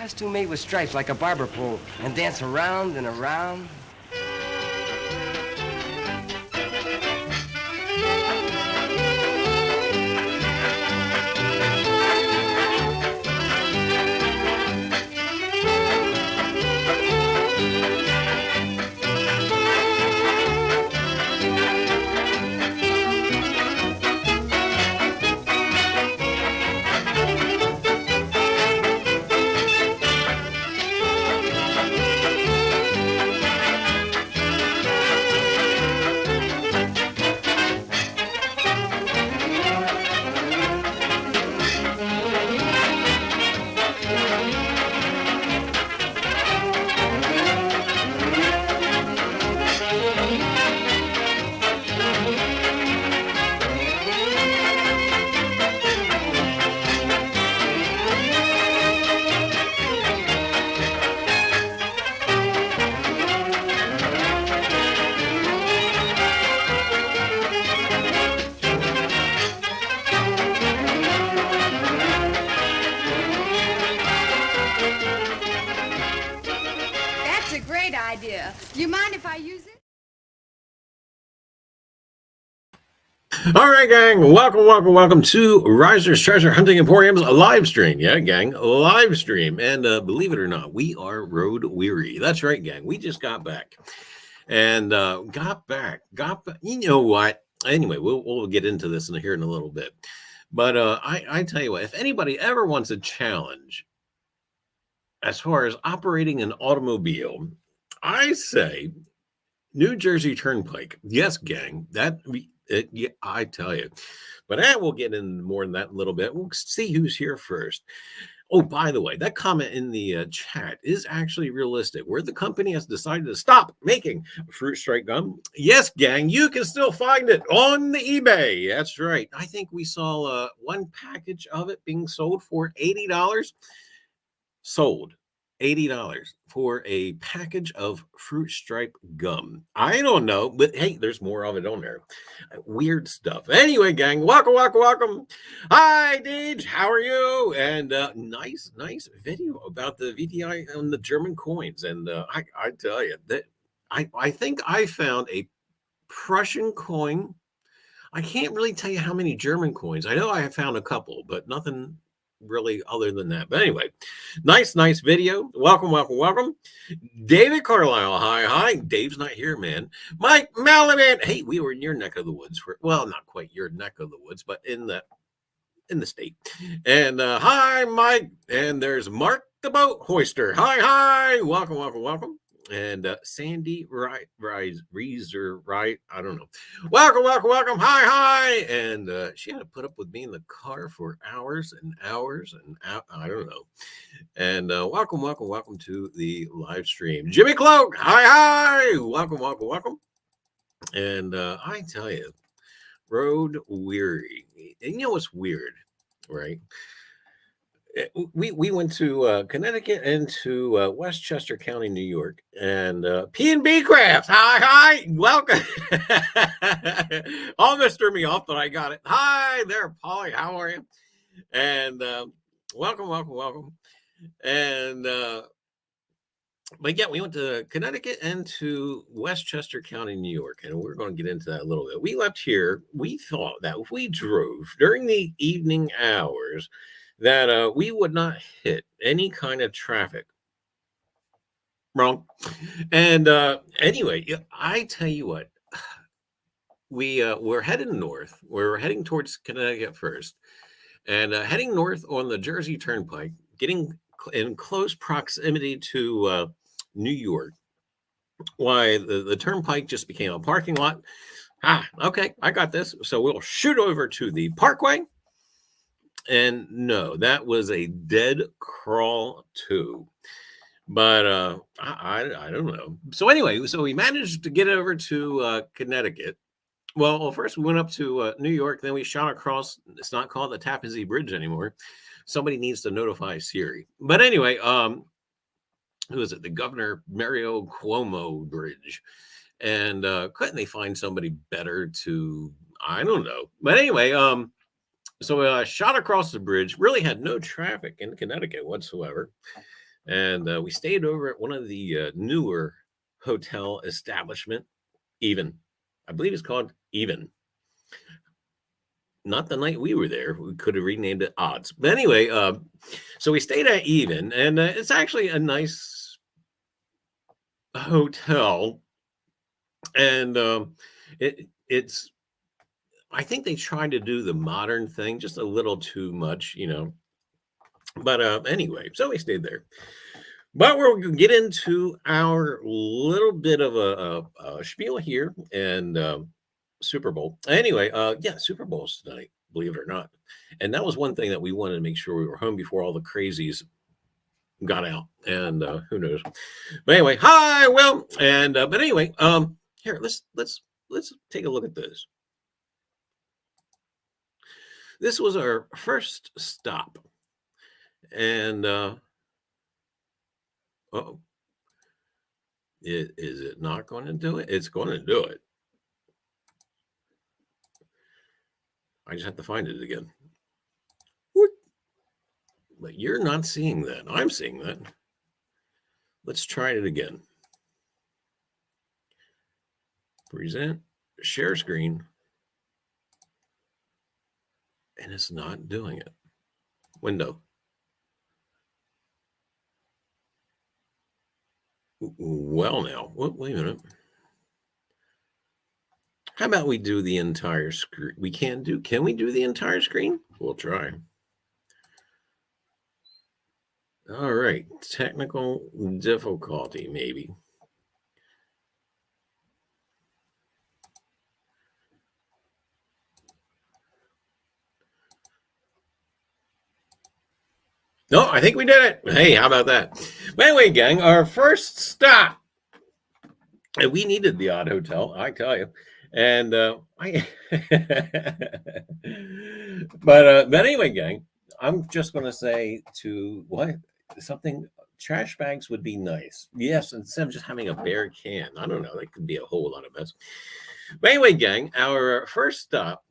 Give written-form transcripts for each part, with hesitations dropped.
costume made with stripes like a barber pole and dance around and around. That's a great idea. Do you mind if I use it? All right, gang. Welcome to Riser's Treasure Hunting Emporium's live stream. Yeah, gang, live stream. And believe it or not, we are road weary. That's right, gang. We just got back. And got back. You know what? Anyway, we'll get into this here in a little bit. But I tell you what, if anybody ever wants a challenge as far as operating an automobile, I say New Jersey Turnpike. Yes, gang. Yeah, I tell you. But we'll get into more than that in a little bit. We'll see who's here first. Oh, by the way, that comment in the chat is actually realistic, where the company has decided to stop making fruit stripe gum. Yes, gang, you can still find it on the eBay. That's right. I think we saw one package of it being sold for $80. Sold $80 for a package of fruit stripe gum. I don't know, but hey, there's more of it on there. Weird stuff. Anyway, gang, welcome. Hi, Deej, how are you? And nice video about the VDI on the German coins. And I tell you that I think I found a Prussian coin. I can't really tell you how many German coins. I know I have found a couple, but nothing really other than that. But anyway, nice video. Welcome. David Carlisle, hi. Dave's not here, man. Mike Malaman, hey, we were in your neck of the woods well, not quite your neck of the woods, but in the state. And hi, Mike. And there's Mark the Boat Hoister. Hi. Welcome. And Sandy Reeser, right? I don't know. Welcome. Hi. And she had to put up with me in the car for hours and hours. I don't know. And welcome to the live stream. Jimmy Cloak, hi. Welcome. And I tell you, road weary. And you know what's weird, right? We went to Connecticut and to Westchester County, New York, and P&B Crafts. Hi, welcome. Almost threw me off, but I got it. Hi there, Polly. How are you? And welcome. And but yeah, we went to Connecticut and to Westchester County, New York, and we're going to get into that a little bit. We left here. We thought that if we drove during the evening hours, that we would not hit any kind of traffic. Wrong. And anyway, I tell you what, we're heading north. We're heading towards Connecticut first, and heading north on the Jersey Turnpike, getting in close proximity to New York. Why the turnpike just became a parking lot. Okay, I got this. So we'll shoot over to the Parkway. And no, that was a dead crawl too. But I don't know. So anyway, so we managed to get over to Connecticut. Well, first we went up to New York, then we shot across. It's not called the Tappan Zee Bridge anymore. Somebody needs to notify Siri. But anyway, who is it? The Governor Mario Cuomo Bridge. And couldn't they find somebody better to? I don't know. But anyway, so I shot across the bridge. Really had no traffic in Connecticut whatsoever. And we stayed over at one of the newer hotel establishment, Even. I believe it's called Even. Not the night we were there. We could have renamed it Odds. But anyway, so we stayed at Even, and it's actually a nice hotel. And it's, I think they tried to do the modern thing just a little too much, you know. But anyway, so we stayed there. But we're going to get into our little bit of a spiel here and Super Bowl. Anyway, yeah, Super Bowl's tonight, believe it or not. And that was one thing that we wanted to make sure we were home before all the crazies got out. And who knows? But anyway, hi, Will. And but anyway, here let's take a look at this. This was our first stop, and oh, is it not going to do it? It's going to do it. I just have to find it again. But you're not seeing that. I'm seeing that. Let's try it again. Present, share screen. And it's not doing it. Window. Well, now, wait a minute. How about we do the entire screen? Can we do the entire screen? We'll try. All right, technical difficulty, maybe. No, I think we did it. Hey, how about that? But anyway, gang, our first stop. And we needed the odd hotel, I tell you. And but anyway, gang, I'm just going to say to what something trash bags would be nice. Yes, instead of just having a bare can. I don't know. That could be a whole lot of mess. But anyway, gang, our first stop,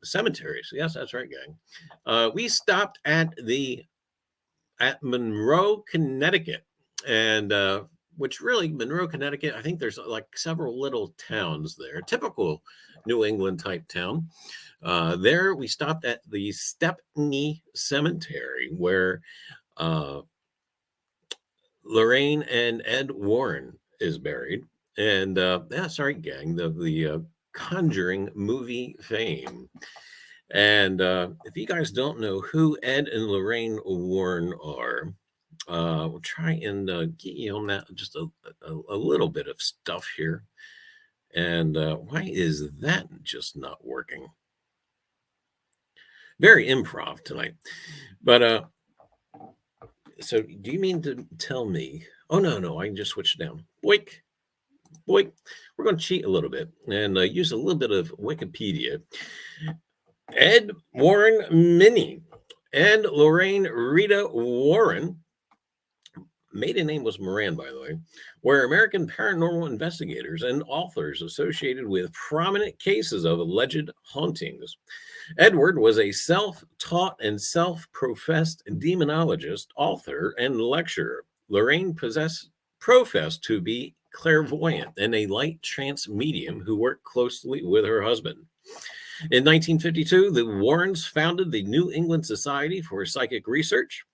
cemeteries. Yes, that's right, gang. We stopped at Monroe, Connecticut, and which really Monroe, Connecticut. I think there's like several little towns there, typical New England type town. There we stopped at the Stepney Cemetery, where Lorraine and Ed Warren is buried, and that's right, gang, the Conjuring movie fame. And if you guys don't know who Ed and Lorraine Warren are, we'll try and get you on that just a little bit of stuff here. And why is that just not working? Very improv tonight. But so do you mean to tell me? Oh, no, I can just switch down. Boink. We're going to cheat a little bit and use a little bit of Wikipedia. Ed Warren Minnie and Lorraine Rita Warren, maiden name was Moran, by the way, were American paranormal investigators and authors associated with prominent cases of alleged hauntings. Edward was a self-taught and self-professed demonologist, author, and lecturer. Lorraine professed to be clairvoyant and a light trance medium who worked closely with her husband. In 1952, the Warrens founded the New England Society for Psychic Research,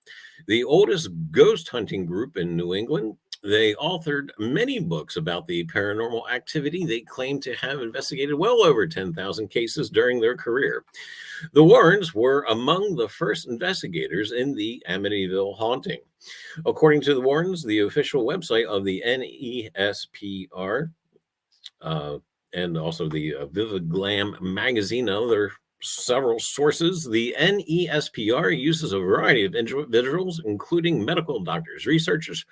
the oldest ghost hunting group in New England. They authored many books about the paranormal activity. They claim to have investigated well over 10,000 cases during their career. The Warrens were among the first investigators in the Amityville haunting. According to the Warrens, the official website of the NESPR, and also the Vivid Glam magazine and other several sources, the NESPR uses a variety of individuals, including medical doctors, researchers,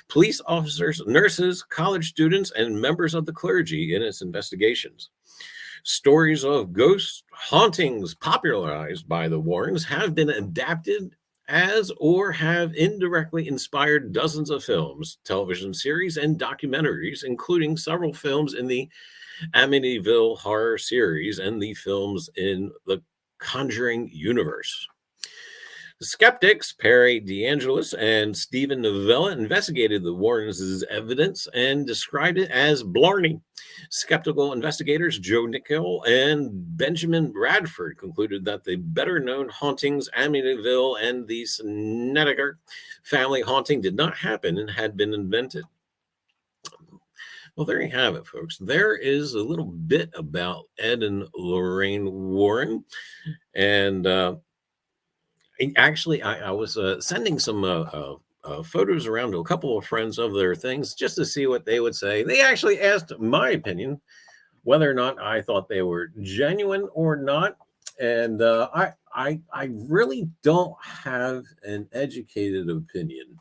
police officers, nurses, college students, and members of the clergy in its investigations. Stories of ghost hauntings popularized by the Warrens have been adapted as or have indirectly inspired dozens of films, television series, and documentaries, including several films in the Amityville horror series and the films in the Conjuring universe. Skeptics Perry DeAngelis and Stephen Novella investigated the Warrens' evidence and described it as blarney. Skeptical investigators Joe Nickel and Benjamin Bradford concluded that the better-known hauntings, Amityville and the Snedeker family haunting, did not happen and had been invented. Well, there you have it, folks. There is a little bit about Ed and Lorraine Warren. And actually, I was sending some photos around to a couple of friends of their things just to see what they would say. They actually asked my opinion, whether or not I thought they were genuine or not. And I really don't have an educated opinion.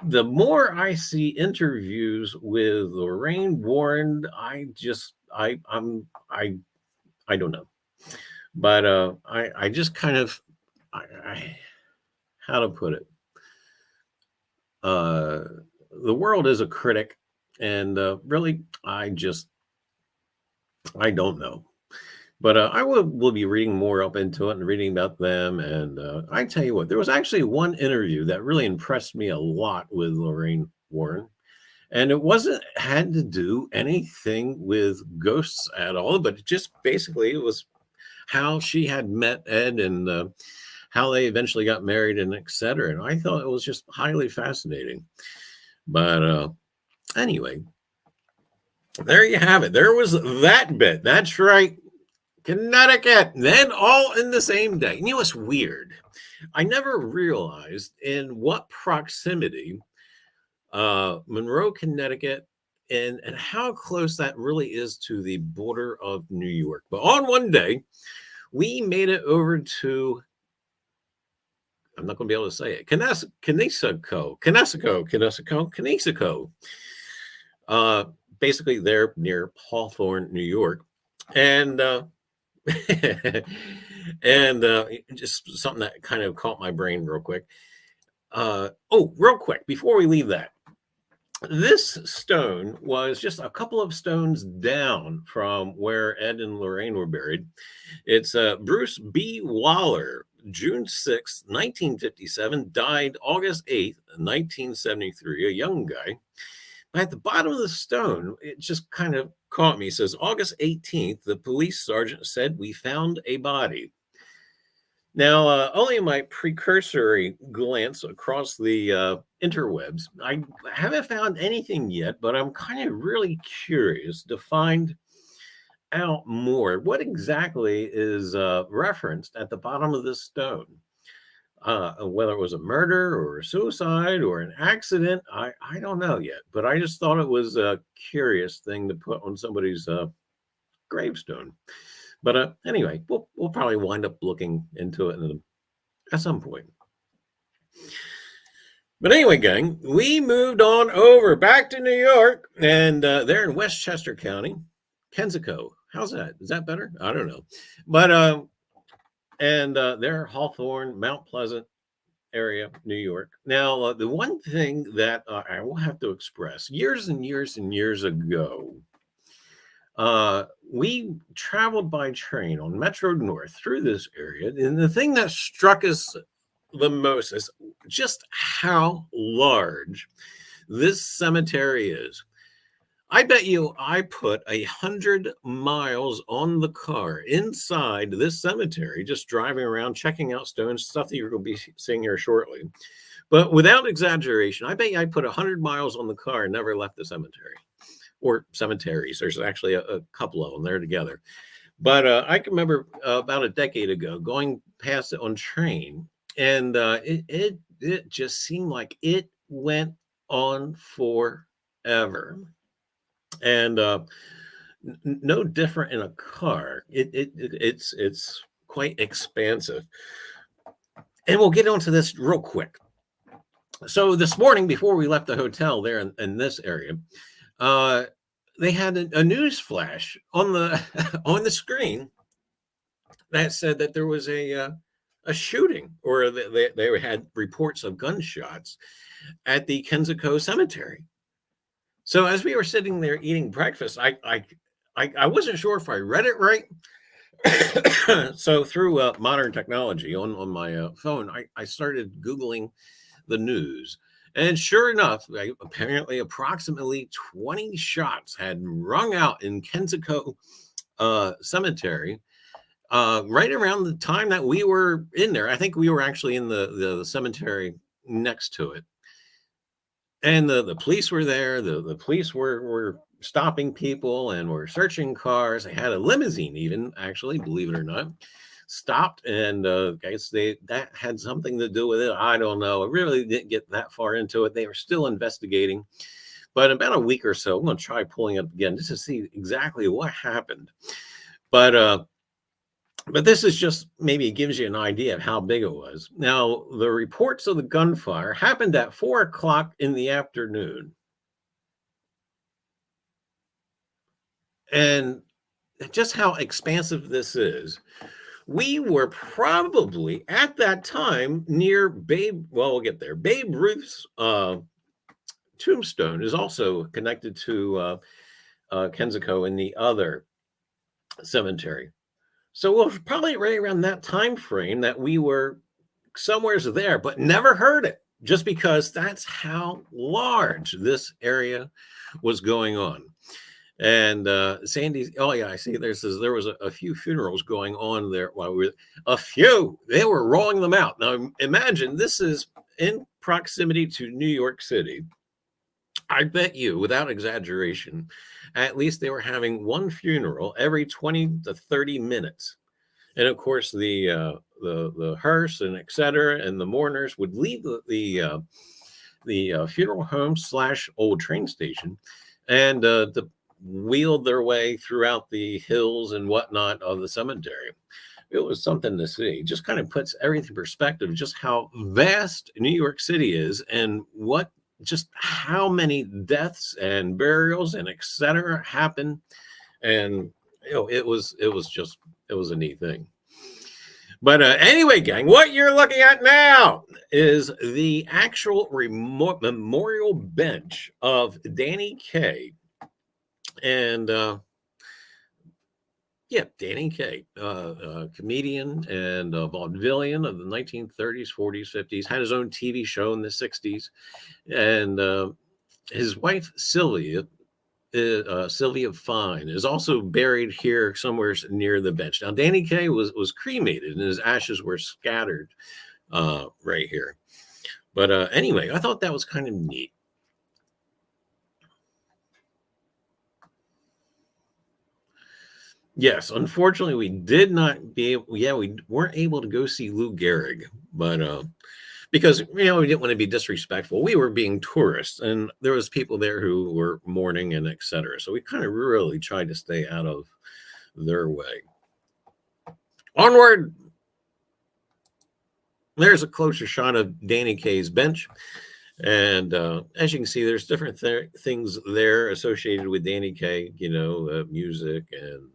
The more I see interviews with Lorraine Warren, I don't know, but I just kind of how to put it. The world is a critic, and really, I don't know. But I will be reading more up into it and reading about them. And I tell you what, there was actually one interview that really impressed me a lot with Lorraine Warren. And it had to do anything with ghosts at all, but it just basically it was how she had met Ed and how they eventually got married and et cetera. And I thought it was just highly fascinating. But anyway, there you have it. There was that bit. That's right. Connecticut, then all in the same day. You know, it's weird. I never realized in what proximity Monroe, Connecticut, and how close that really is to the border of New York. But on one day, we made it over to, I'm not going to be able to say it, Kenesico. Basically, there near Hawthorne, New York. And and just something that kind of caught my brain real quick. Real quick, before we leave that, this stone was just a couple of stones down from where Ed and Lorraine were buried. It's Bruce B. Waller, June 6, 1957, died August 8th, 1973, a young guy. At the bottom of the stone, it just kind of caught me. It says, August 18th, the police sergeant said, we found a body. Now, only in my precursory glance across the interwebs, I haven't found anything yet, but I'm kind of really curious to find out more. What exactly is referenced at the bottom of this stone? Whether it was a murder or a suicide or an accident, I don't know yet. But I just thought it was a curious thing to put on somebody's gravestone. But anyway, we'll probably wind up looking into it at some point. But anyway, gang, we moved on over back to New York, and they're in Westchester County, Kensico. How's that? Is that better? I don't know. But and they're Hawthorne, Mount Pleasant area, New York. Now, the one thing that I will have to express, years and years and years ago, we traveled by train on Metro North through this area. And the thing that struck us the most is just how large this cemetery is. I bet you I put 100 miles on the car inside this cemetery, just driving around, checking out stones, stuff that you're going to be seeing here shortly. But without exaggeration, I bet you I put 100 miles on the car and never left the cemetery or cemeteries. There's actually a couple of them there together. But I can remember about a decade ago going past it on train, and it just seemed like it went on forever. And no different in a car. It's quite expansive. And we'll get onto this real quick. So this morning, before we left the hotel there in this area, they had a news flash on the on the screen that said that there was a shooting, or they had reports of gunshots at the Kensico Cemetery. So as we were sitting there eating breakfast, I wasn't sure if I read it right So through modern technology on my phone, I started Googling the news. And sure enough, apparently approximately 20 shots had rung out in Kensico Cemetery right around the time that we were in there. I think we were actually in the cemetery next to it. And the police were there. The police were stopping people and were searching cars. They had a limousine, even actually, believe it or not, stopped. And guys, that had something to do with it. I don't know. I really didn't get that far into it. They were still investigating. But in about a week or so, I'm going to try pulling it up again just to see exactly what happened. But this is just maybe it gives you an idea of how big it was. Now, the reports of the gunfire happened at 4 o'clock in the afternoon. And just how expansive this is. We were probably at that time near we'll get there. Babe Ruth's tombstone is also connected to Kensico in the other cemetery. So we're probably right around that time frame that we were somewhere's there, but never heard it, just because that's how large this area was going on. And Sandy's, oh yeah, I see there was a few funerals going on there while we were, they were rolling them out. Now imagine this is in proximity to New York City. I bet you, without exaggeration, at least they were having one funeral every 20 to 30 minutes. And of course, the hearse and et cetera, and the mourners would leave the funeral home / old train station, and wheeled their way throughout the hills and whatnot of the cemetery. It was something to see. Just kind of puts everything in perspective, just how vast New York City is, and just how many deaths and burials and et cetera happen. And it was a neat thing. But anyway, gang, what you're looking at now is the actual memorial bench of Danny Kaye. And Danny Kaye, comedian and vaudevillian of the 1930s, 40s, 50s, had his own TV show in the 60s. And his wife, Sylvia Fine, is also buried here somewhere near the bench. Now, Danny Kaye was cremated and his ashes were scattered right here. But anyway, I thought that was kind of neat. Yes, unfortunately, we weren't able to go see Lou Gehrig, but because we didn't want to be disrespectful. We were being tourists, and there was people there who were mourning and etc. So we kind of really tried to stay out of their way. Onward. There's a closer shot of Danny Kaye's bench. And as you can see, there's different things there associated with Danny Kaye, music, and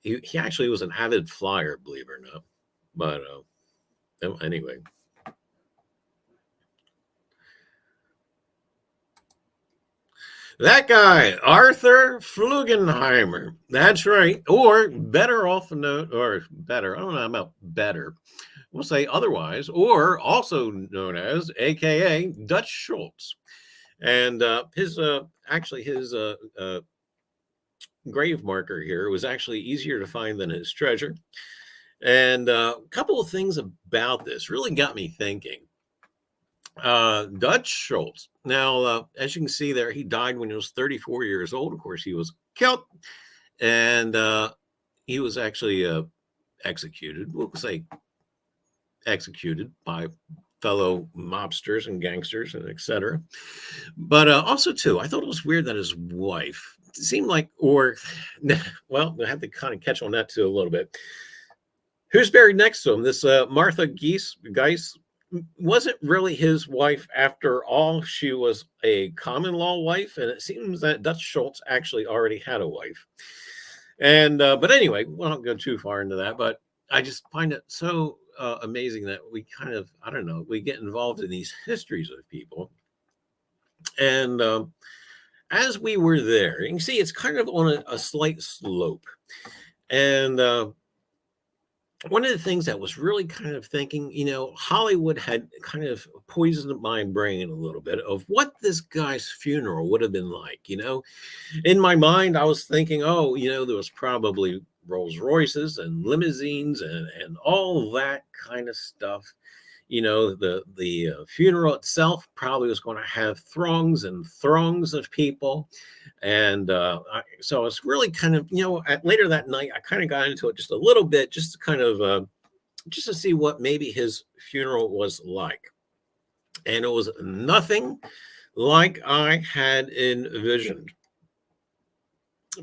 he actually was an avid flyer, believe it or not. But anyway. That guy, Arthur Flugenheimer. That's right. Or better off note, or better, I don't know about better. We'll say otherwise, or also known as, AKA Dutch Schultz. And his grave marker here was actually easier to find than his treasure. And a couple of things about this really got me thinking. Dutch Schultz. Now, as you can see there, he died when he was 34 years old. Of course, he was killed, and he was actually executed. We'll say executed by fellow mobsters and gangsters and etc. But also, too, I thought it was weird that his wife seemed like, I had to kind of catch on that too a little bit. Who's buried next to him? This Martha Geis wasn't really his wife after all. She was a common law wife, and it seems that Dutch Schultz actually already had a wife. And but anyway, we won't go too far into that. But I just find it so amazing that we kind of, we get involved in these histories of people. And as we were there, you can see it's kind of on a slight slope. And one of the things that was really kind of thinking, Hollywood had kind of poisoned my brain a little bit of what this guy's funeral would have been like. In my mind, I was thinking, oh, there was probably Rolls Royces and limousines and all that kind of stuff. The funeral itself probably was going to have throngs and throngs of people. And so it's really kind of, later that night, I kind of got into it just a little bit, just to kind of, just to see what maybe his funeral was like. And it was nothing like I had envisioned,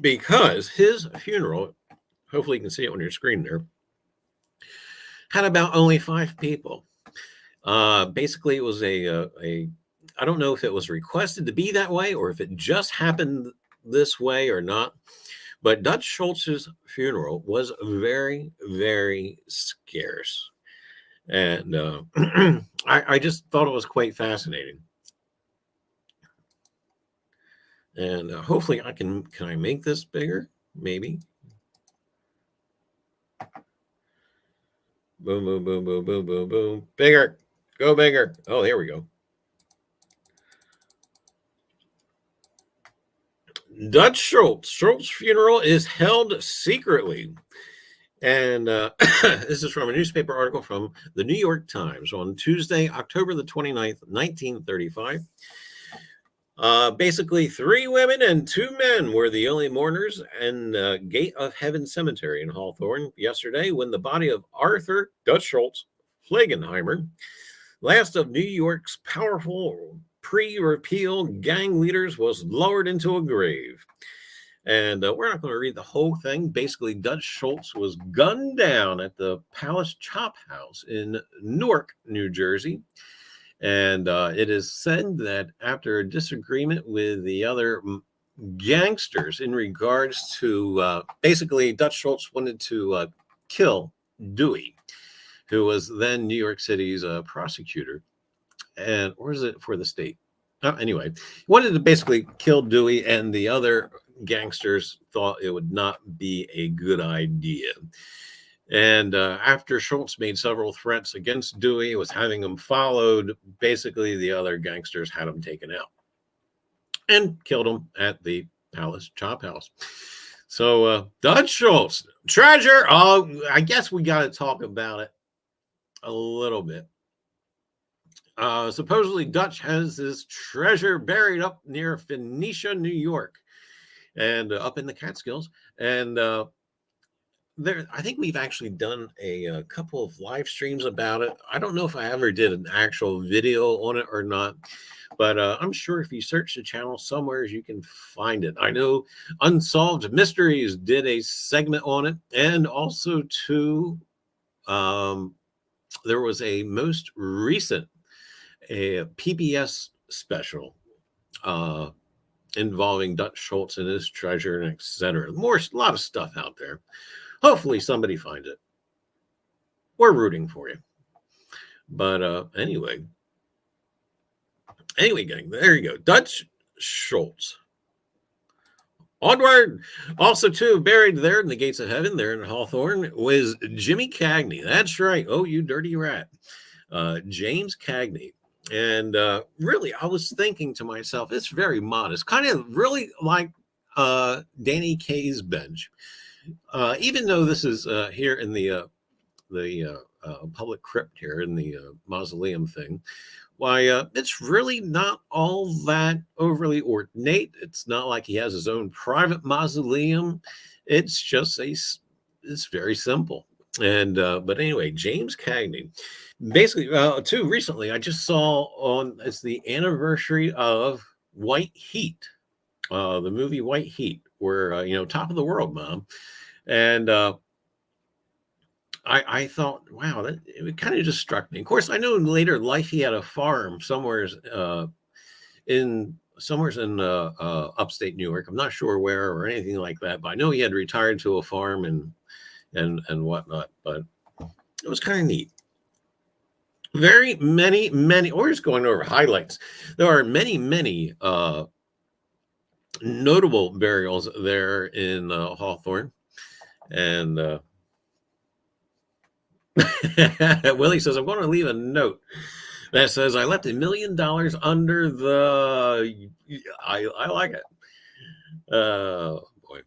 because his funeral, hopefully you can see it on your screen there, had about only 5 people. Basically, it was I don't know if it was requested to be that way or if it just happened this way or not, but Dutch Schultz's funeral was very, very scarce. And I just thought it was quite fascinating. And hopefully can I make this bigger? Maybe. Boom, boom, boom, boom, boom, boom, boom. Bigger. Go bigger. Oh, there we go. Dutch Schultz. Schultz's funeral is held secretly. And this is from a newspaper article from the New York Times on Tuesday, October the 29th, 1935. Basically, 3 women and 2 men were the only mourners in Gate of Heaven Cemetery in Hawthorne yesterday, when the body of Arthur Dutch Schultz Flegenheimer, last of New York's powerful pre-repeal gang leaders, was lowered into a grave. And we're not going to read the whole thing. Basically, Dutch Schultz was gunned down at the Palace Chop House in Newark, New Jersey. And it is said that after a disagreement with the other gangsters in regards to, basically, Dutch Schultz wanted to kill Dewey, who was then New York City's prosecutor. And, or is it for the state? Anyway, he wanted to basically kill Dewey, and the other gangsters thought it would not be a good idea. And after Schultz made several threats against Dewey, was having him followed, basically the other gangsters had him taken out and killed him at the Palace Chop House. So Dutch Schultz, treasure. Oh, I guess we got to talk about it a little bit. Supposedly Dutch has his treasure buried up near Phoenicia, New York, and up in the Catskills. And I think we've actually done a couple of live streams about it. I don't know if I ever did an actual video on it or not, but I'm sure if you search the channel somewhere, you can find it. I know Unsolved Mysteries did a segment on it, and also too, there was a most recent PBS special involving Dutch Schultz and his treasure and etc. A lot of stuff out there. Hopefully somebody finds it. We're rooting for you. But anyway, gang, there you go. Dutch Schultz. Onward. Also, too, buried there in the gates of heaven, there in Hawthorne, was Jimmy Cagney. That's right. Oh, you dirty rat. James Cagney. And really, I was thinking to myself, it's very modest. Kind of really like Danny Kaye's bench. Even though this is here in the public crypt here in the mausoleum thing, why it's really not all that overly ornate. It's not like he has his own private mausoleum. It's just it's very simple. And but anyway, James Cagney. Basically, too, recently I just saw it's the anniversary of White Heat, the movie White Heat, where Top of the World, Mom. And I thought, wow, it kind of just struck me. Of course, I know in later life he had a farm somewhere in upstate New York. I'm not sure where or anything like that, but I know he had retired to a farm and whatnot. But it was kind of neat. Very many, we're just going over highlights. There are many, notable burials there in Hawthorne. And Willie says, I'm going to leave a note that says, I left $1 million under the. I like it. Boy.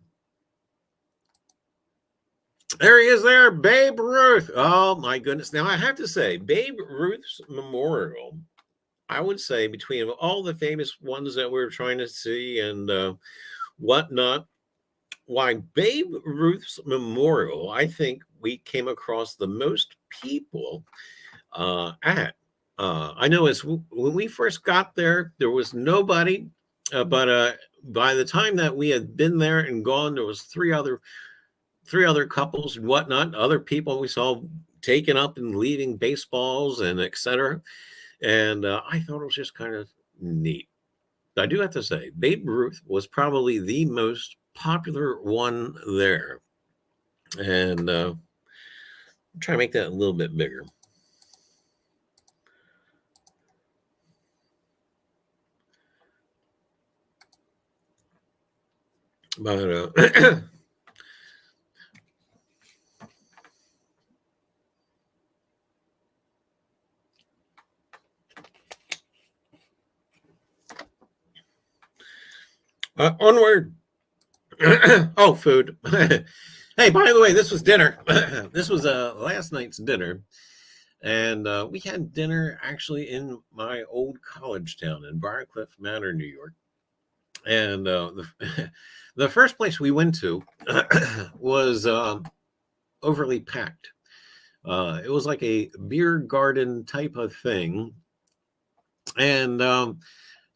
There he is there, Babe Ruth. Oh, my goodness. Now, I have to say, Babe Ruth's memorial, I would say, between all the famous ones that we're trying to see and whatnot, why Babe Ruth's memorial, I think we came across the most people at. I know when we first got there, there was nobody, but by the time that we had been there and gone, there was three other couples and whatnot, other people we saw taking up and leaving baseballs and etc. And I thought it was just kind of neat. I do have to say, Babe Ruth was probably the most popular one there. And I'm trying to make that a little bit bigger. But onward. Oh, food. Hey, by the way, this was dinner. This was last night's dinner. And we had dinner actually in my old college town in Briarcliff Manor, New York. And the first place we went to was overly packed. It was like a beer garden type of thing. And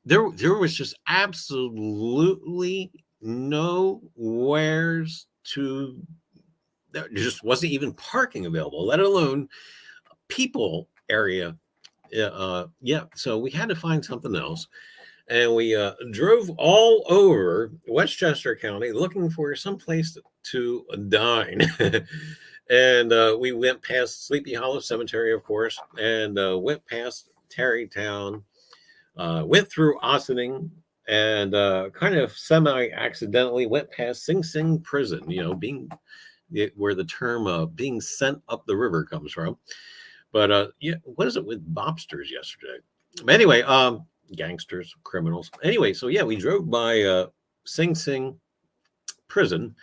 there was just absolutely nowheres to, there just wasn't even parking available, let alone people area. Yeah, so we had to find something else. And we drove all over Westchester County looking for some place to dine. And we went past Sleepy Hollow Cemetery, of course, and went past Tarrytown, went through Ossining, and kind of semi-accidentally went past Sing Sing Prison, where the term being sent up the river comes from. But yeah, what is it with mobsters yesterday? But anyway, gangsters, criminals. Anyway, so yeah, we drove by Sing Sing Prison,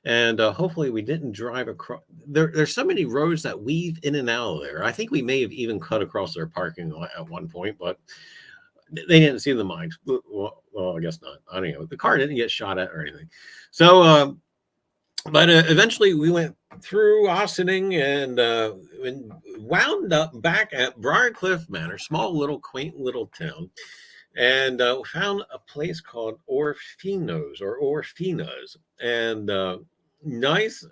and hopefully we didn't drive across. There's so many roads that weave in and out of there. I think we may have even cut across their parking lot at one point, but they didn't see the mines. Well, I guess not. I don't know. The car didn't get shot at or anything. So, but eventually we went through Ossining and wound up back at Briarcliff Manor, small little quaint little town, and found a place called Orfino's or Orfina's, and nice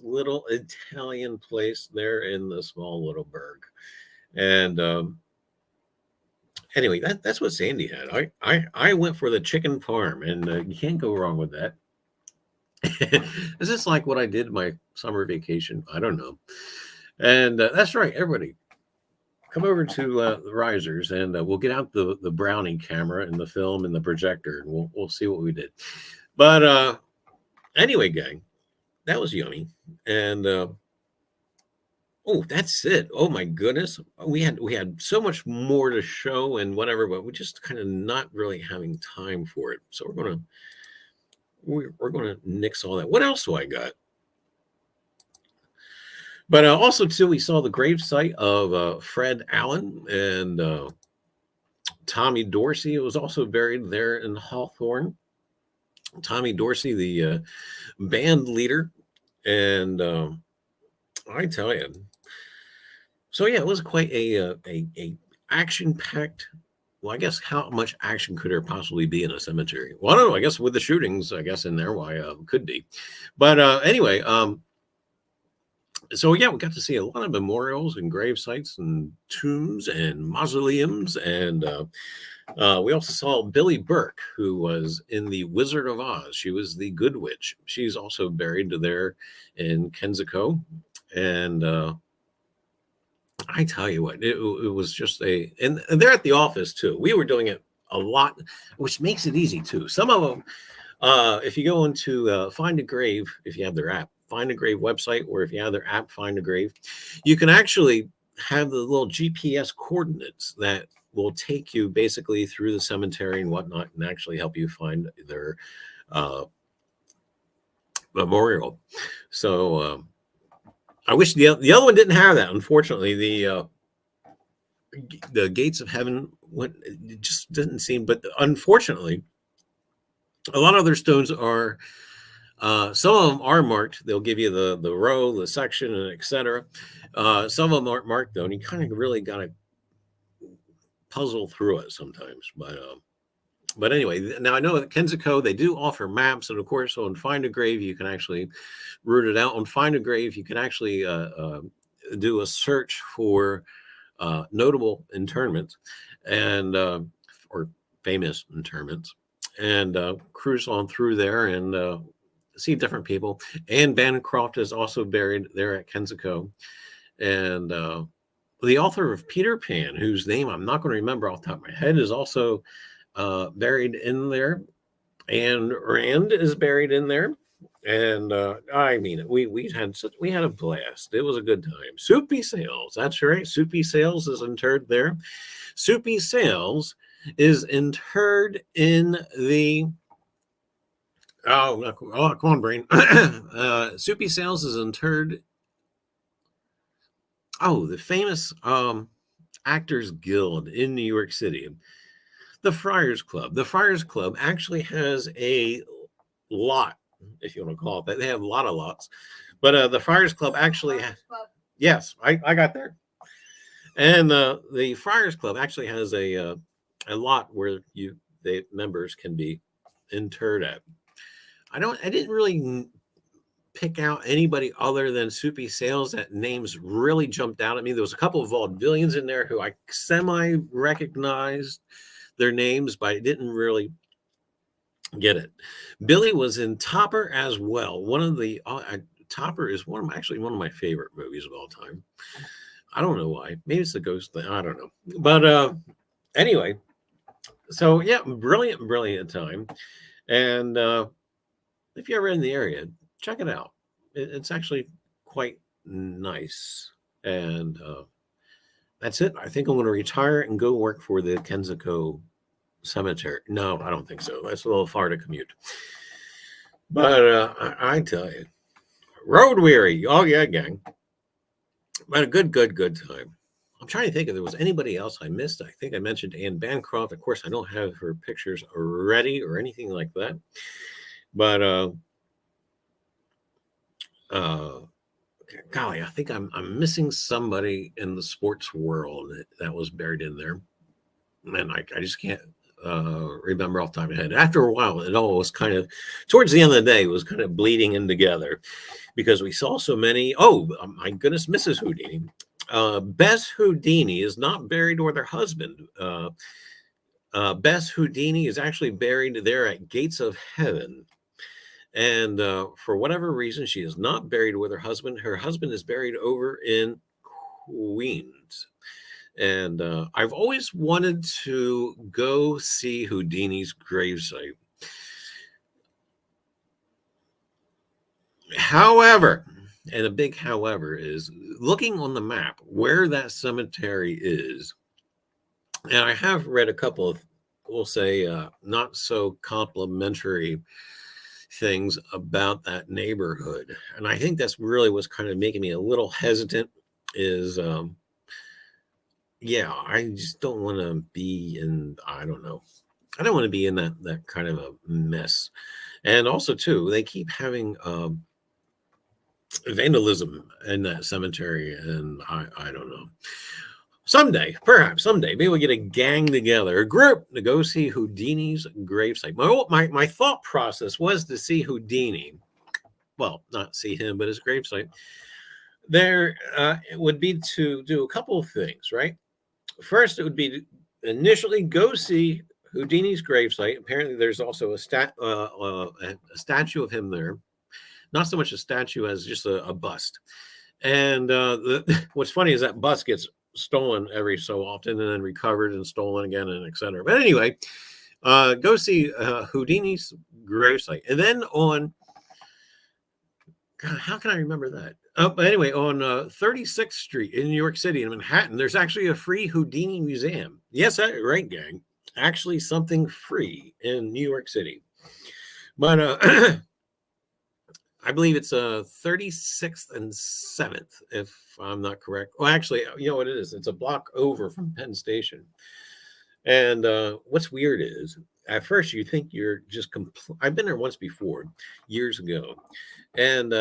little Italian place there in the small little burg. And anyway, that's what Sandy had. I went for the chicken parm, and you can't go wrong with that. Is this like what I did my summer vacation? I don't know. And that's right, everybody. Come over to the Risers, and we'll get out the Brownie camera and the film and the projector, and we'll see what we did. But anyway, gang, that was yummy. And oh, that's it. Oh my goodness, we had so much more to show and whatever, but we're just kind of not really having time for it. So we're gonna nix all that. What else do I got? But also, too, we saw the gravesite of Fred Allen and Tommy Dorsey. It was also buried there in Hawthorne. Tommy Dorsey, the band leader. And I tell you. So, yeah, it was quite a action-packed. Well, I guess how much action could there possibly be in a cemetery? Well, I don't know. I guess with the shootings, I guess in there, why could be. But anyway, so yeah, we got to see a lot of memorials and grave sites and tombs and mausoleums, and we also saw Billy Burke, who was in The Wizard of Oz. She was the Good Witch. She's also buried there in Kensico, and I tell you what, it was just and they're at the office too. We were doing it a lot, which makes it easy too. Some of them, if you go into Find a Grave, if you have their app, Find a Grave website, or if you have their app, Find a Grave, you can actually have the little GPS coordinates that will take you basically through the cemetery and whatnot, and actually help you find their memorial. So I wish the other one didn't have that. Unfortunately, the gates of heaven it just didn't seem. But unfortunately, a lot of their stones are. Some of them are marked. They'll give you the row, the section, and etc. Some of them aren't marked though, and you kind of really got to puzzle through it sometimes. But anyway, now I know at Kensico they do offer maps, and of course on Find a Grave you can actually root it out. On Find a Grave you can actually do a search for notable internments and or famous internments, and cruise on through there and see different people. Anne Bancroft is also buried there at Kensico, and the author of Peter Pan, whose name I'm not going to remember off the top of my head, is also buried in there. And Rand is buried in there. And I mean, we had a blast. It was a good time. Soupy Sales, that's right. Soupy Sales is interred there. Soupy Sales is interred in the come on, brain. Soupy Sales is interred. Oh, the famous Actors Guild in New York City. The Friars Club. The Friars Club actually has a lot, if you want to call it that. They have a lot of lots. But the Friars Club actually has. Yes, I got there. And the Friars Club actually has a lot where the members can be interred at. I didn't really pick out anybody other than Soupy Sales that names really jumped out at me. There was a couple of vaudevillians in there who I semi-recognized their names, but I didn't really get it. Billy was in Topper as well. One of the Topper is one of my favorite movies of all time. I don't know why. Maybe it's the ghost thing. I don't know. But anyway, so yeah, brilliant time. And if you're ever in the area, check it out. It's actually quite nice. And that's it. I think I'm going to retire and go work for the Kensico Cemetery. No, I don't think so. That's a little far to commute. But I tell you, road weary. Oh yeah, gang. But a good time. I'm trying to think if there was anybody else I missed. I think I mentioned Anne Bancroft. Of course, I don't have her pictures ready or anything like that. But golly, I think I'm missing somebody in the sports world that was buried in there, and I just can't remember off the top of my head. After a while, it all was kind of towards the end of the day, it was kind of bleeding in together because we saw so many. Oh my goodness, Mrs. Houdini, Bess Houdini is not buried with her husband. Bess Houdini is actually buried there at Gates of Heaven. And for whatever reason, she is not buried with her husband. Her husband is buried over in Queens. And I've always wanted to go see Houdini's gravesite. However, and a big however is looking on the map where that cemetery is. And I have read a couple of, we'll say, not so complimentary things about that neighborhood, and I think that's really what's kind of making me a little hesitant is yeah, I just don't want to be in, I don't want to be in that kind of a mess. And also too, they keep having vandalism in that cemetery, and I don't know. Perhaps someday, maybe we'll get a gang together, a group to go see Houdini's gravesite. My thought process was to see Houdini. Well, not see him, but his gravesite. There it would be to do a couple of things, right? First, it would be to initially go see Houdini's gravesite. Apparently, there's also a statue of him there. Not so much a statue as just a bust. And what's funny is that bust gets stolen every so often and then recovered and stolen again and etc. But anyway, go see Houdini's gravesite. And then on God, how can I remember that? But anyway, on 36th Street in New York City in Manhattan, there's actually a free Houdini museum. Yes, right, gang. Actually, something free in New York City. But I believe it's 36th and 7th, if I'm not correct. Well, actually, you know what it is? It's a block over from Penn Station. And what's weird is, at first you think you're just I've been there once before, years ago, and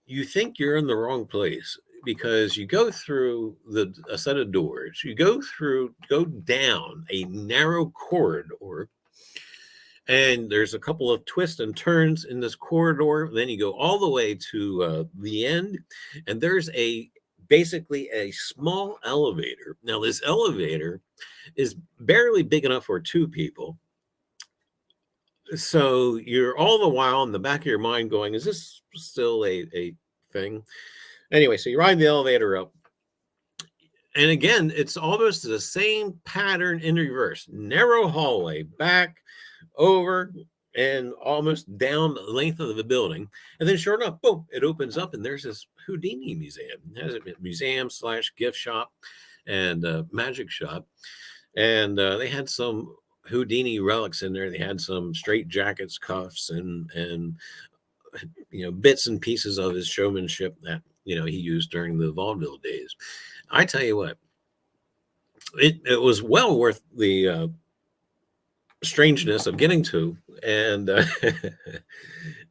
you think you're in the wrong place because you go through a set of doors, you go down a narrow corridor, and there's a couple of twists and turns in this corridor. Then you go all the way to the end, and there's basically a small elevator. Now, this elevator is barely big enough for two people. So you're all the while in the back of your mind going, is this still a thing? Anyway, so you ride the elevator up. And again, it's almost the same pattern in reverse. Narrow hallway, back, over, and almost down the length of the building. And then sure enough, boom, it opens up and there's this Houdini museum. It has a museum / gift shop and magic shop. And they had some Houdini relics in there. They had some straight jackets, cuffs, and bits and pieces of his showmanship that he used during the vaudeville days. I tell you what, it was well worth the strangeness of getting to, and but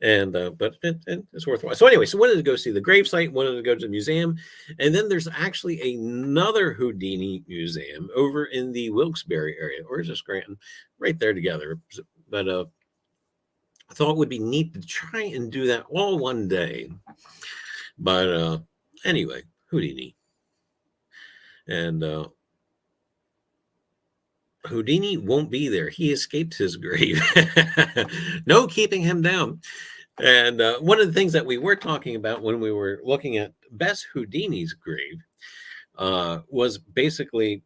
it's worthwhile. So anyway, so wanted to go see the gravesite, wanted to go to the museum, and then there's actually another Houdini museum over in the Wilkes-Barre area, or is this Scranton, right there together. But I thought it would be neat to try and do that all one day. But anyway, Houdini. And Houdini won't be there. He escaped his grave. No keeping him down. And one of the things that we were talking about when we were looking at Bess Houdini's grave was basically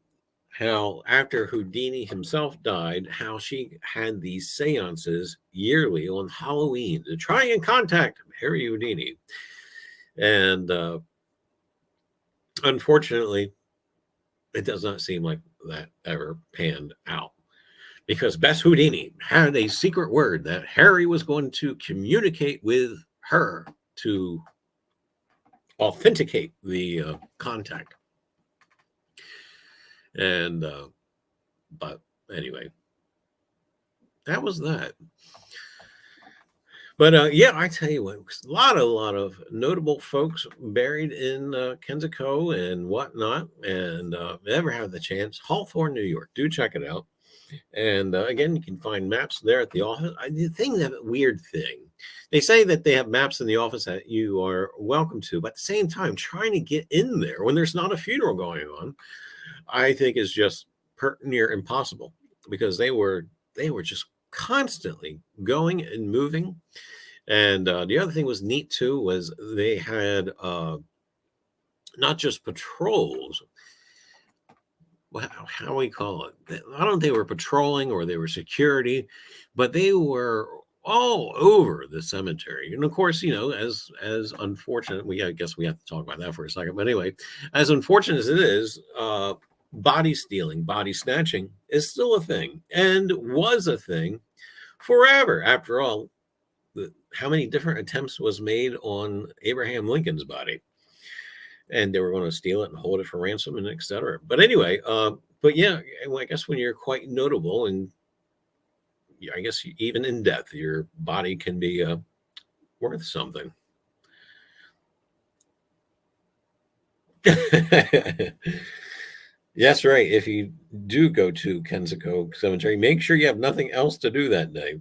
how after Houdini himself died, how she had these seances yearly on Halloween to try and contact Harry Houdini. And unfortunately, it does not seem like that ever panned out, because Bess Houdini had a secret word that Harry was going to communicate with her to authenticate the contact. And but anyway, that was that. But yeah, I tell you what, a lot of notable folks buried in Kensico and whatnot. And ever have the chance, Hawthorne, New York, do check it out. And again, you can find maps there at the office. That weird thing, they say that they have maps in the office that you are welcome to, but at the same time, trying to get in there when there's not a funeral going on, I think is just near impossible, because they were just constantly going and moving. And the other thing was neat too, was they had not just patrols, how we call it, I don't know if they were patrolling or they were security, but they were all over the cemetery. And of course, as unfortunate, I guess we have to talk about that for a second, but anyway, as unfortunate as it is, body stealing, body snatching is still a thing, and was a thing forever. After all, how many different attempts was made on Abraham Lincoln's body, and they were going to steal it and hold it for ransom and etc. But anyway, but yeah, I guess when you're quite notable, and I guess even in death, your body can be worth something. Yes, right. If you do go to Kensico Cemetery, make sure you have nothing else to do that day.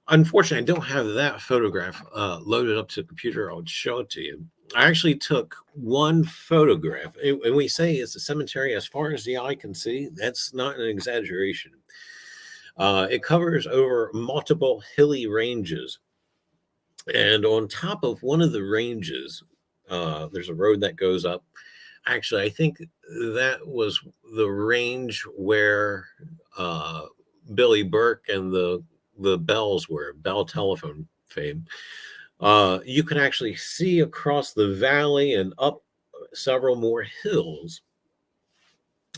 Unfortunately, I don't have that photograph loaded up to the computer. I'll show it to you. I actually took one photograph, and we say it's a cemetery as far as the eye can see. That's not an exaggeration. It covers over multiple hilly ranges, and on top of one of the ranges, there's a road that goes up. Actually, I think that was the range where Billy Burke and the bells were, Bell Telephone fame, you can actually see across the valley and up several more hills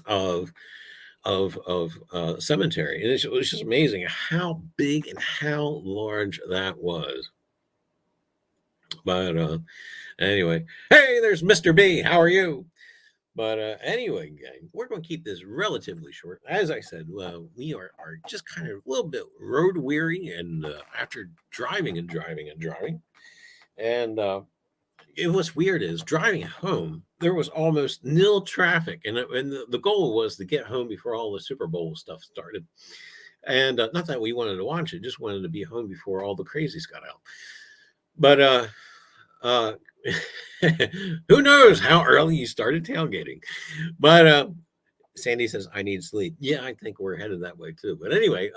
of cemetery. And it was just amazing how big and how large that was. But anyway, hey, there's Mr. B. How are you? But anyway, gang, we're going to keep this relatively short. As I said, we are just kind of a little bit road weary, and after driving and driving and driving, and what's weird is driving home, there was almost nil traffic, and the goal was to get home before all the Super Bowl stuff started. And not that we wanted to watch it, just wanted to be home before all the crazies got out. But who knows how early you started tailgating? But Sandy says I need sleep. Yeah, I think we're headed that way too. But anyway,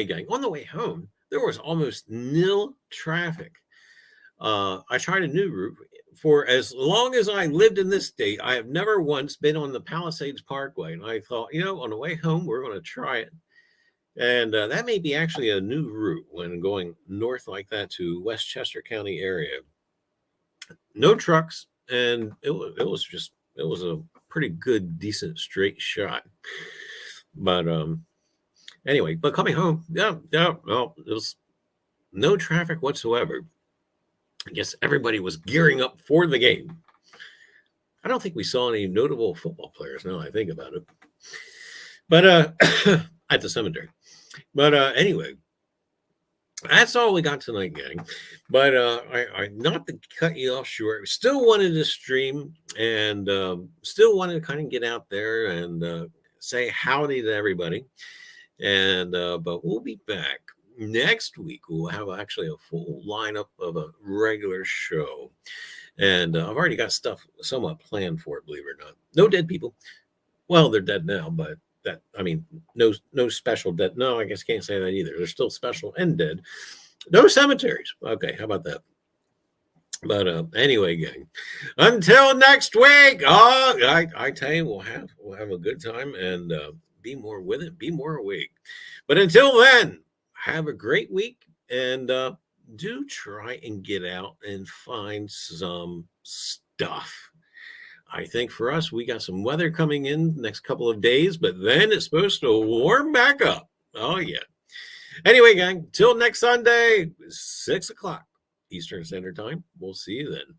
gang, on the way home, there was almost nil traffic. I tried a new route. For as long as I lived in this state, I have never once been on the Palisades Parkway. And I thought, on the way home, we're going to try it. And that may be actually a new route when going north like that to Westchester County area. No trucks, and it was a pretty good, decent straight shot. But anyway, but coming home, well, it was no traffic whatsoever. I guess everybody was gearing up for the game. I don't think we saw any notable football players now I think about it. But at the cemetery. But anyway, that's all we got tonight, gang. But I not to cut you off short, still wanted to stream and still wanted to kind of get out there and say howdy to everybody. And but we'll be back next week. We'll have actually a full lineup of a regular show. And I've already got stuff somewhat planned for it, believe it or not. No dead people. Well, they're dead now, but no special dead. No, I guess can't say that either. They're still special and dead. No cemeteries. Okay, how about that? But anyway, gang, until next week. I tell you, we'll have a good time and be more with it, be more awake. But until then, have a great week and do try and get out and find some stuff. I think for us, we got some weather coming in the next couple of days, but then it's supposed to warm back up. Oh, yeah. Anyway, gang, till next Sunday, 6 o'clock Eastern Standard Time. We'll see you then.